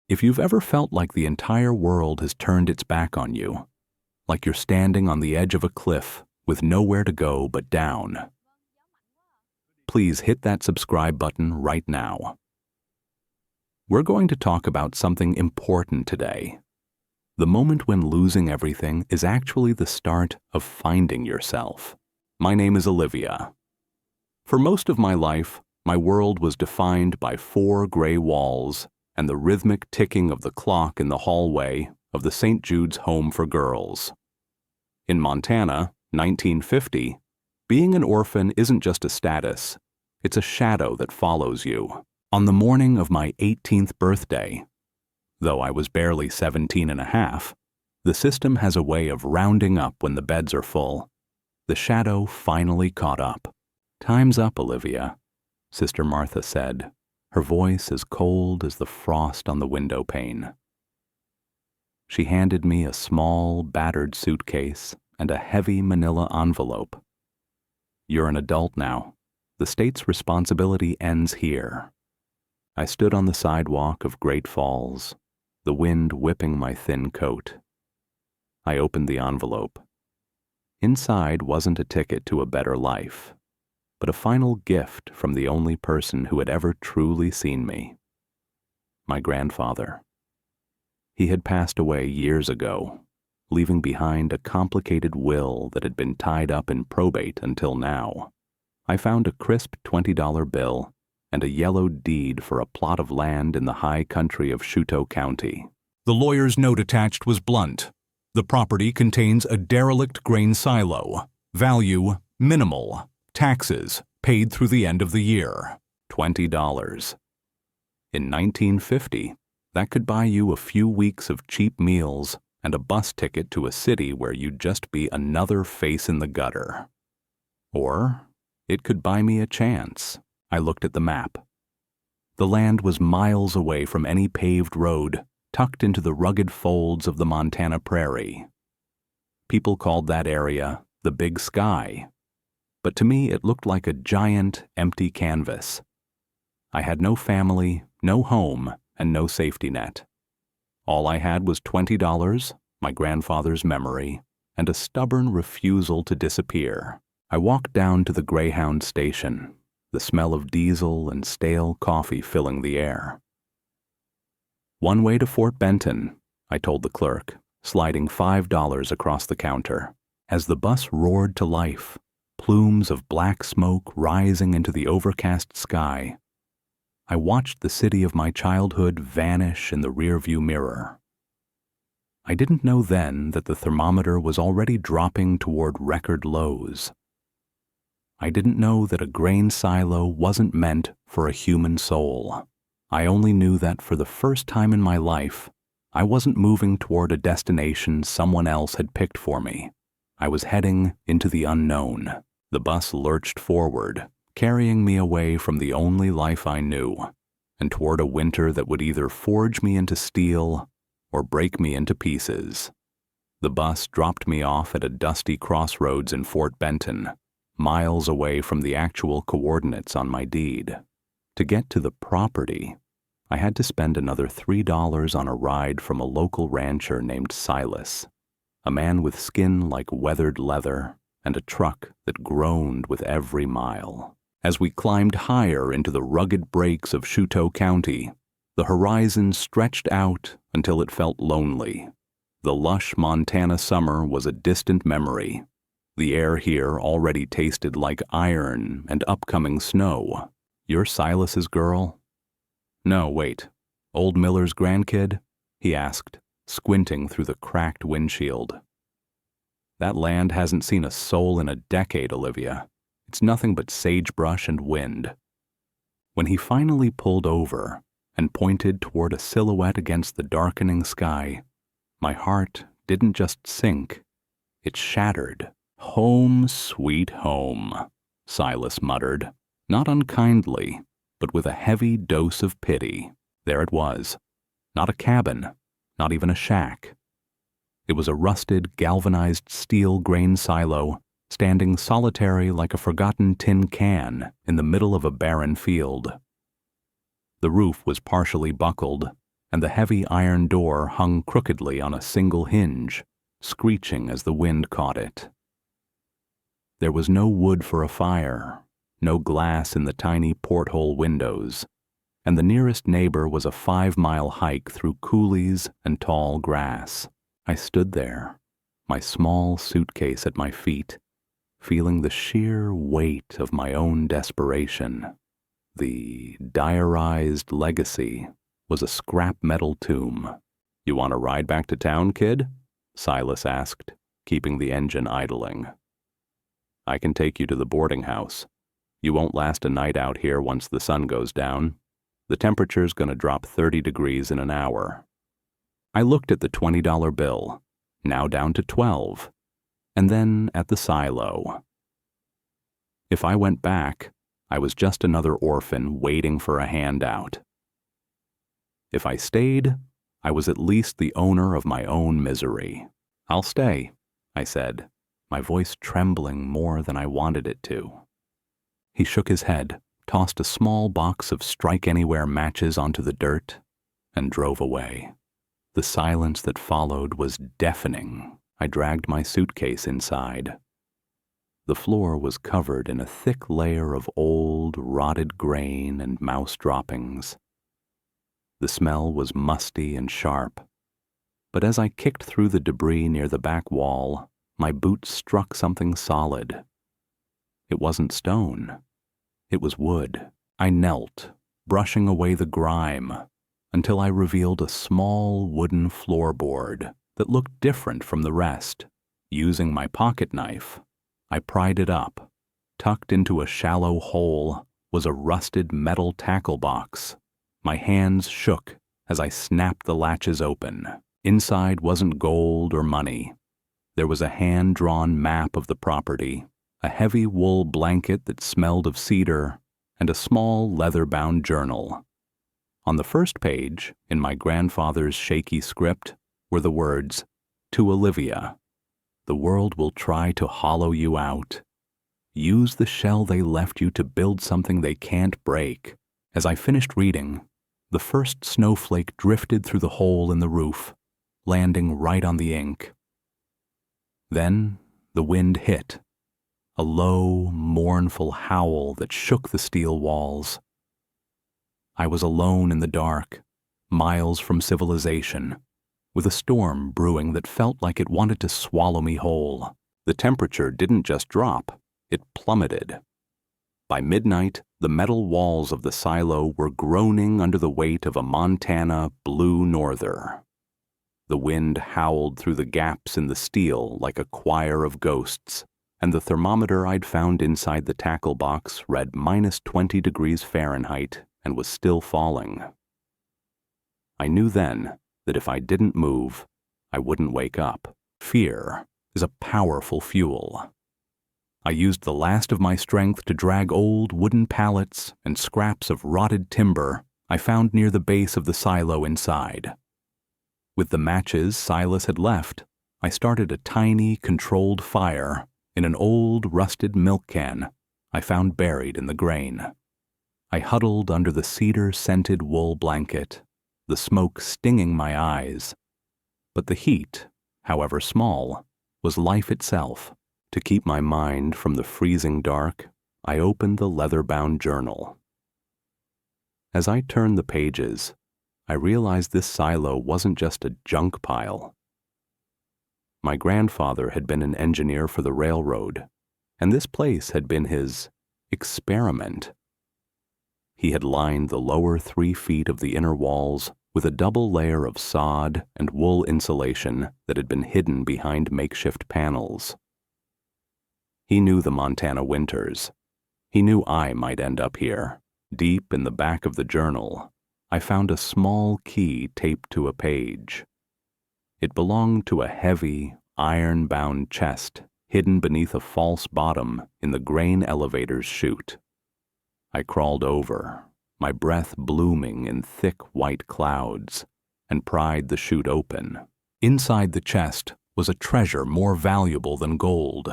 If you've ever felt like the entire world has turned its back on you, like you're standing on the edge of a cliff with nowhere to go but down, please hit that subscribe button right now. We're going to talk about something important today. The moment when losing everything is actually the start of finding yourself. My name is Olivia. For most of my life, my world was defined by 4 gray walls and the rhythmic ticking of the clock in the hallway of the St. Jude's Home for Girls. In Montana, 1950, being an orphan isn't just a status, it's a shadow that follows you. On the morning of my 18th birthday, though I was barely 17 and a half, the system has a way of rounding up when the beds are full. The shadow finally caught up. "Time's up, Olivia," Sister Martha said, her voice as cold as the frost on the window pane. She handed me a small, battered suitcase and a heavy manila envelope. "You're an adult now. The state's responsibility ends here." I stood on the sidewalk of Great Falls, the wind whipping my thin coat. I opened the envelope. Inside wasn't a ticket to a better life, but a final gift from the only person who had ever truly seen me. My grandfather. He had passed away years ago, leaving behind a complicated will that had been tied up in probate until now. I found a crisp $20 bill and a yellowed deed for a plot of land in the high country of Chouteau County. The lawyer's note attached was blunt. The property contains a derelict grain silo. Value minimal. Taxes paid through the end of the year. $20. In 1950, that could buy you a few weeks of cheap meals and a bus ticket to a city where you'd just be another face in the gutter. Or it could buy me a chance. I looked at the map. The land was miles away from any paved road, tucked into the rugged folds of the Montana prairie. People called that area the Big Sky, but to me it looked like a giant, empty canvas. I had no family, no home, and no safety net. All I had was $20, my grandfather's memory, and a stubborn refusal to disappear. I walked down to the Greyhound station, the smell of diesel and stale coffee filling the air. "One way to Fort Benton," I told the clerk, sliding $5 across the counter. As the bus roared to life, plumes of black smoke rising into the overcast sky, I watched the city of my childhood vanish in the rearview mirror. I didn't know then that the thermometer was already dropping toward record lows. I didn't know that a grain silo wasn't meant for a human soul. I only knew that for the first time in my life, I wasn't moving toward a destination someone else had picked for me. I was heading into the unknown. The bus lurched forward, carrying me away from the only life I knew, and toward a winter that would either forge me into steel or break me into pieces. The bus dropped me off at a dusty crossroads in Fort Benton, miles away from the actual coordinates on my deed. To get to the property, I had to spend another $3 on a ride from a local rancher named Silas, a man with skin like weathered leather and a truck that groaned with every mile. As we climbed higher into the rugged breaks of Chouteau County, the horizon stretched out until it felt lonely. The lush Montana summer was a distant memory. The air here already tasted like iron and upcoming snow. "You're Silas's girl?" "No, wait. Old Miller's grandkid?" he asked, squinting through the cracked windshield. "That land hasn't seen a soul in a decade, Olivia. It's nothing but sagebrush and wind." When he finally pulled over and pointed toward a silhouette against the darkening sky, my heart didn't just sink, it shattered. "Home, sweet home," Silas muttered, not unkindly, but with a heavy dose of pity. There it was. Not a cabin, not even a shack. It was a rusted, galvanized steel grain silo, standing solitary like a forgotten tin can in the middle of a barren field. The roof was partially buckled, and the heavy iron door hung crookedly on a single hinge, screeching as the wind caught it. There was no wood for a fire, no glass in the tiny porthole windows, and the nearest neighbor was a 5-mile hike through coulees and tall grass. I stood there, my small suitcase at my feet, feeling the sheer weight of my own desperation. The diarized legacy was a scrap metal tomb. "You want to ride back to town, kid?" Silas asked, keeping the engine idling. "I can take you to the boarding house. You won't last a night out here once the sun goes down. The temperature's going to drop 30 degrees in an hour." I looked at the $20 bill, now down to 12, and then at the silo. If I went back, I was just another orphan waiting for a handout. If I stayed, I was at least the owner of my own misery. "I'll stay," I said, my voice trembling more than I wanted it to. He shook his head, tossed a small box of strike-anywhere matches onto the dirt, and drove away. The silence that followed was deafening. I dragged my suitcase inside. The floor was covered in a thick layer of old, rotted grain and mouse droppings. The smell was musty and sharp, but as I kicked through the debris near the back wall, my boots struck something solid. It wasn't stone. It was wood. I knelt, brushing away the grime, until I revealed a small wooden floorboard that looked different from the rest. Using my pocket knife, I pried it up. Tucked into a shallow hole was a rusted metal tackle box. My hands shook as I snapped the latches open. Inside wasn't gold or money. There was a hand-drawn map of the property, a heavy wool blanket that smelled of cedar, and a small leather-bound journal. On the first page, in my grandfather's shaky script, were the words, "To Olivia, the world will try to hollow you out. Use the shell they left you to build something they can't break." As I finished reading, the first snowflake drifted through the hole in the roof, landing right on the ink. Then the wind hit, a low, mournful howl that shook the steel walls. I was alone in the dark, miles from civilization, with a storm brewing that felt like it wanted to swallow me whole. The temperature didn't just drop, it plummeted. By midnight, the metal walls of the silo were groaning under the weight of a Montana blue norther. The wind howled through the gaps in the steel like a choir of ghosts, and the thermometer I'd found inside the tackle box read -20 degrees Fahrenheit and was still falling. I knew then that if I didn't move, I wouldn't wake up. Fear is a powerful fuel. I used the last of my strength to drag old wooden pallets and scraps of rotted timber I found near the base of the silo inside. With the matches Silas had left, I started a tiny, controlled fire in an old, rusted milk can I found buried in the grain. I huddled under the cedar-scented wool blanket, the smoke stinging my eyes. But the heat, however small, was life itself. To keep my mind from the freezing dark, I opened the leather-bound journal. As I turned the pages, I realized this silo wasn't just a junk pile. My grandfather had been an engineer for the railroad, and this place had been his experiment. He had lined the lower 3 feet of the inner walls with a double layer of sod and wool insulation that had been hidden behind makeshift panels. He knew the Montana winters. He knew I might end up here. Deep in the back of the journal, I found a small key taped to a page. It belonged to a heavy, iron-bound chest hidden beneath a false bottom in the grain elevator's chute. I crawled over, my breath blooming in thick white clouds, and pried the chute open. Inside the chest was a treasure more valuable than gold.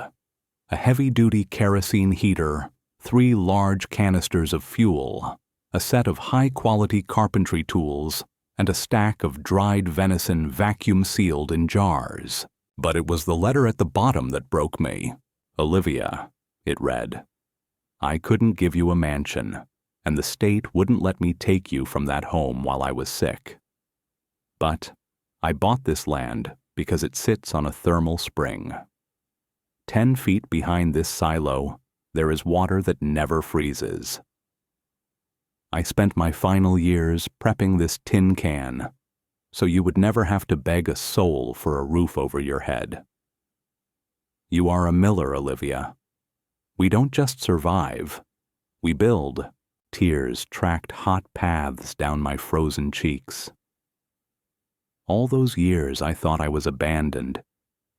A heavy-duty kerosene heater, 3 large canisters of fuel, a set of high-quality carpentry tools, and a stack of dried venison vacuum-sealed in jars. But it was the letter at the bottom that broke me. Olivia, it read, I couldn't give you a mansion, and the state wouldn't let me take you from that home while I was sick. But I bought this land because it sits on a thermal spring. 10 feet behind this silo, there is water that never freezes. I spent my final years prepping this tin can, so you would never have to beg a soul for a roof over your head. You are a miller, Olivia. We don't just survive, we build. Tears tracked hot paths down my frozen cheeks. All those years I thought I was abandoned.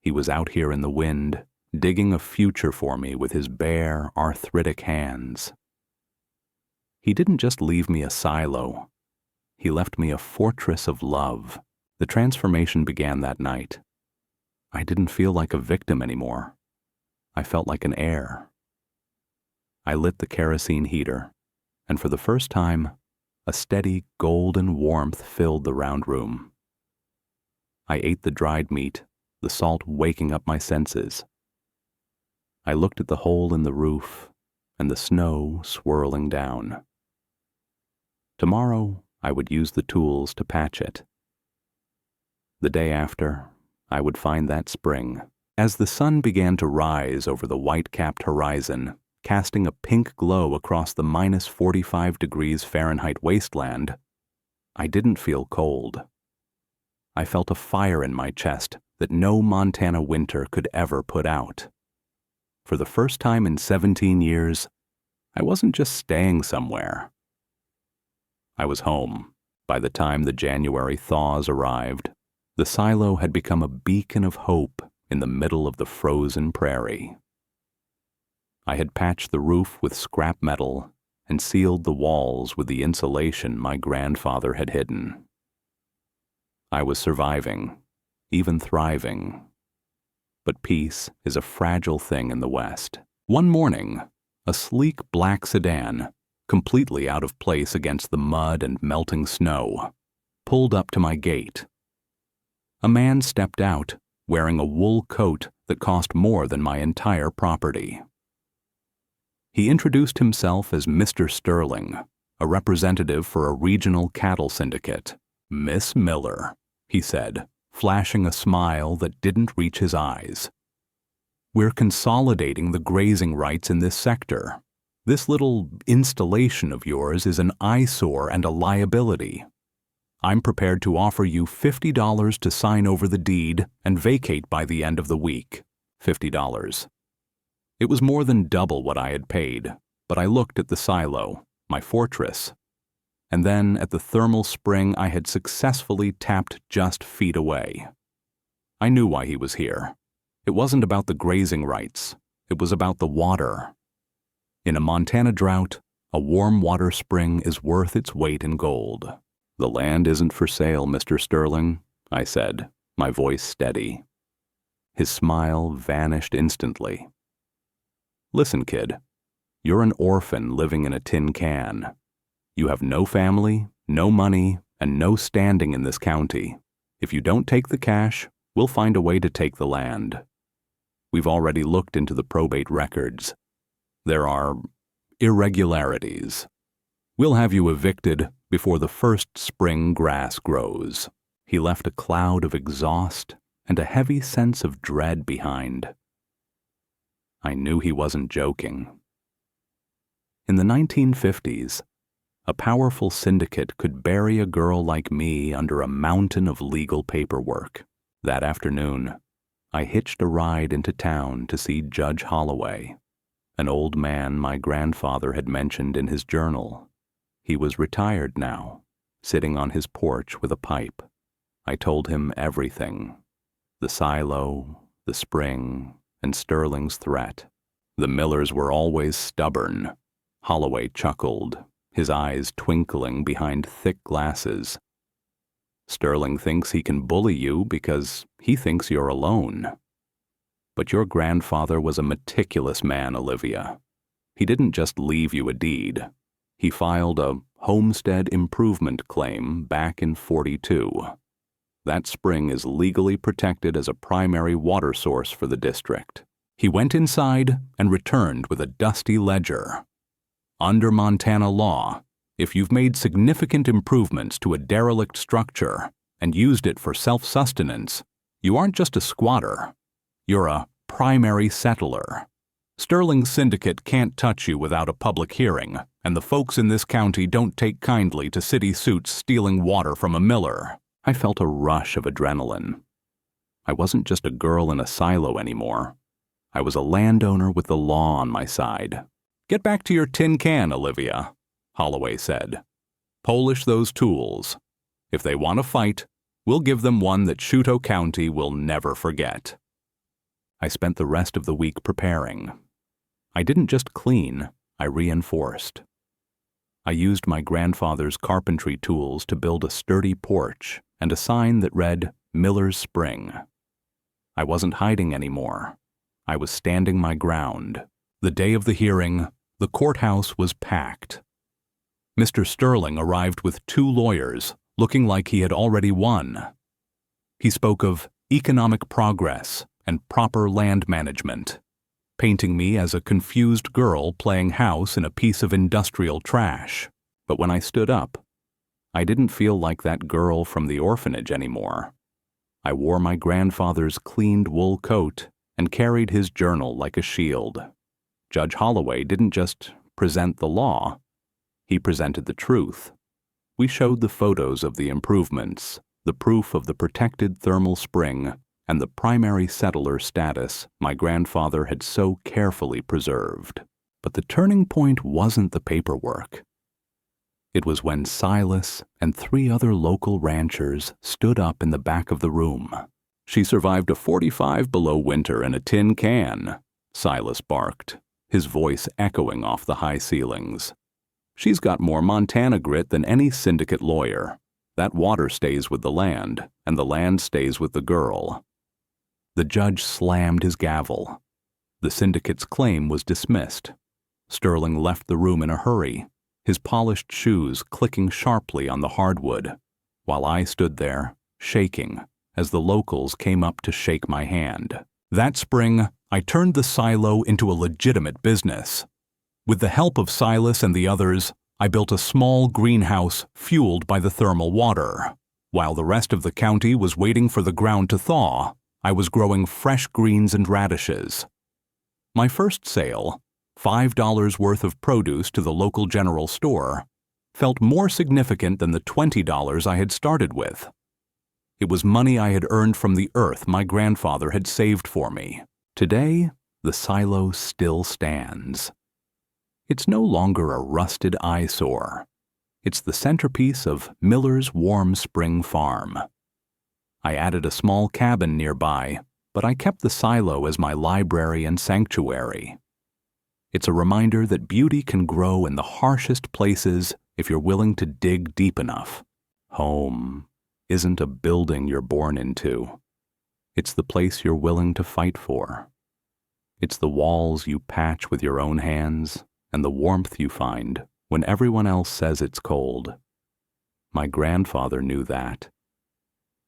He was out here in the wind, digging a future for me with his bare, arthritic hands. He didn't just leave me a silo. He left me a fortress of love. The transformation began that night. I didn't feel like a victim anymore. I felt like an heir. I lit the kerosene heater, and for the first time, a steady golden warmth filled the round room. I ate the dried meat, the salt waking up my senses. I looked at the hole in the roof and the snow swirling down. Tomorrow, I would use the tools to patch it. The day after, I would find that spring. As the sun began to rise over the white-capped horizon, casting a pink glow across the minus 45 degrees Fahrenheit wasteland, I didn't feel cold. I felt a fire in my chest that no Montana winter could ever put out. For the first time in 17 years, I wasn't just staying somewhere. I was home. By the time the January thaws arrived, the silo had become a beacon of hope in the middle of the frozen prairie. I had patched the roof with scrap metal and sealed the walls with the insulation my grandfather had hidden. I was surviving, even thriving. But peace is a fragile thing in the West. One morning, a sleek black sedan, completely out of place against the mud and melting snow, pulled up to my gate. A man stepped out, wearing a wool coat that cost more than my entire property. He introduced himself as Mr. Sterling, a representative for a regional cattle syndicate. Miss Miller, he said, flashing a smile that didn't reach his eyes. We're consolidating the grazing rights in this sector. This little installation of yours is an eyesore and a liability. I'm prepared to offer you $50 to sign over the deed and vacate by the end of the week. $50. It was more than double what I had paid, but I looked at the silo, my fortress, and then at the thermal spring I had successfully tapped just feet away. I knew why he was here. It wasn't about the grazing rights. It was about the water. In a Montana drought, a warm water spring is worth its weight in gold. The land isn't for sale, Mr. Sterling, I said, my voice steady. His smile vanished instantly. Listen, kid, you're an orphan living in a tin can. You have no family, no money, and no standing in this county. If you don't take the cash, we'll find a way to take the land. We've already looked into the probate records. There are irregularities. We'll have you evicted before the first spring grass grows. He left a cloud of exhaust and a heavy sense of dread behind. I knew he wasn't joking. In the 1950s, a powerful syndicate could bury a girl like me under a mountain of legal paperwork. That afternoon, I hitched a ride into town to see Judge Holloway, an old man my grandfather had mentioned in his journal. He was retired now, sitting on his porch with a pipe. I told him everything: the silo, the spring, and Sterling's threat. The Millers were always stubborn. Holloway chuckled, his eyes twinkling behind thick glasses. Sterling thinks he can bully you because he thinks you're alone. But your grandfather was a meticulous man, Olivia. He didn't just leave you a deed. He filed a homestead improvement claim back in '42. That spring is legally protected as a primary water source for the district. He went inside and returned with a dusty ledger. Under Montana law, if you've made significant improvements to a derelict structure and used it for self-sustenance, you aren't just a squatter. You're a primary settler. Sterling's syndicate can't touch you without a public hearing, and the folks in this county don't take kindly to city suits stealing water from a miller. I felt a rush of adrenaline. I wasn't just a girl in a silo anymore. I was a landowner with the law on my side. "Get back to your tin can, Olivia," Holloway said. "Polish those tools. If they want to fight, we'll give them one that Shuto County will never forget." I spent the rest of the week preparing. I didn't just clean, I reinforced. I used my grandfather's carpentry tools to build a sturdy porch and a sign that read, "Miller's Spring." I wasn't hiding anymore. I was standing my ground. The day of the hearing, the courthouse was packed. Mr. Sterling arrived with 2 lawyers, looking like he had already won. He spoke of economic progress and proper land management, painting me as a confused girl playing house in a piece of industrial trash. But when I stood up, I didn't feel like that girl from the orphanage anymore. I wore my grandfather's cleaned wool coat and carried his journal like a shield. Judge Holloway didn't just present the law, he presented the truth. We showed the photos of the improvements, the proof of the protected thermal spring, and the primary settler status my grandfather had so carefully preserved. But the turning point wasn't the paperwork. It was when Silas and 3 other local ranchers stood up in the back of the room. "She survived a 45 below winter in a tin can," Silas barked, his voice echoing off the high ceilings. "She's got more Montana grit than any syndicate lawyer. That water stays with the land, and the land stays with the girl." The judge slammed his gavel. The syndicate's claim was dismissed. Sterling left the room in a hurry, his polished shoes clicking sharply on the hardwood, while I stood there, shaking, as the locals came up to shake my hand. That spring, I turned the silo into a legitimate business. With the help of Silas and the others, I built a small greenhouse fueled by the thermal water. While the rest of the county was waiting for the ground to thaw, I was growing fresh greens and radishes. My first sale, $5 worth of produce to the local general store, felt more significant than the $20 I had started with. It was money I had earned from the earth my grandfather had saved for me. Today, the silo still stands. It's no longer a rusted eyesore. It's the centerpiece of Miller's Warm Spring Farm. I added a small cabin nearby, but I kept the silo as my library and sanctuary. It's a reminder that beauty can grow in the harshest places if you're willing to dig deep enough. Home isn't a building you're born into. It's the place you're willing to fight for. It's the walls you patch with your own hands and the warmth you find when everyone else says it's cold. My grandfather knew that.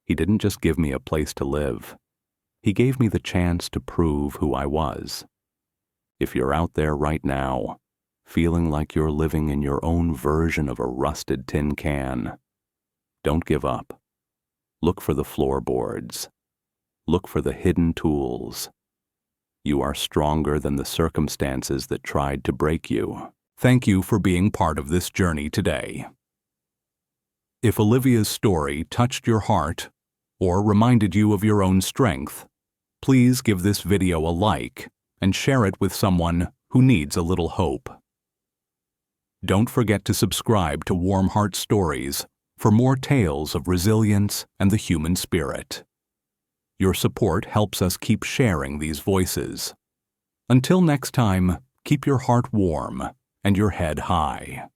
He didn't just give me a place to live. He gave me the chance to prove who I was. If you're out there right now, feeling like you're living in your own version of a rusted tin can, don't give up. Look for the floorboards. Look for the hidden tools. You are stronger than the circumstances that tried to break you. Thank you for being part of this journey today. If Olivia's story touched your heart or reminded you of your own strength, please give this video a like and share it with someone who needs a little hope. Don't forget to subscribe to Warm Heart Stories for more tales of resilience and the human spirit. Your support helps us keep sharing these voices. Until next time, keep your heart warm and your head high.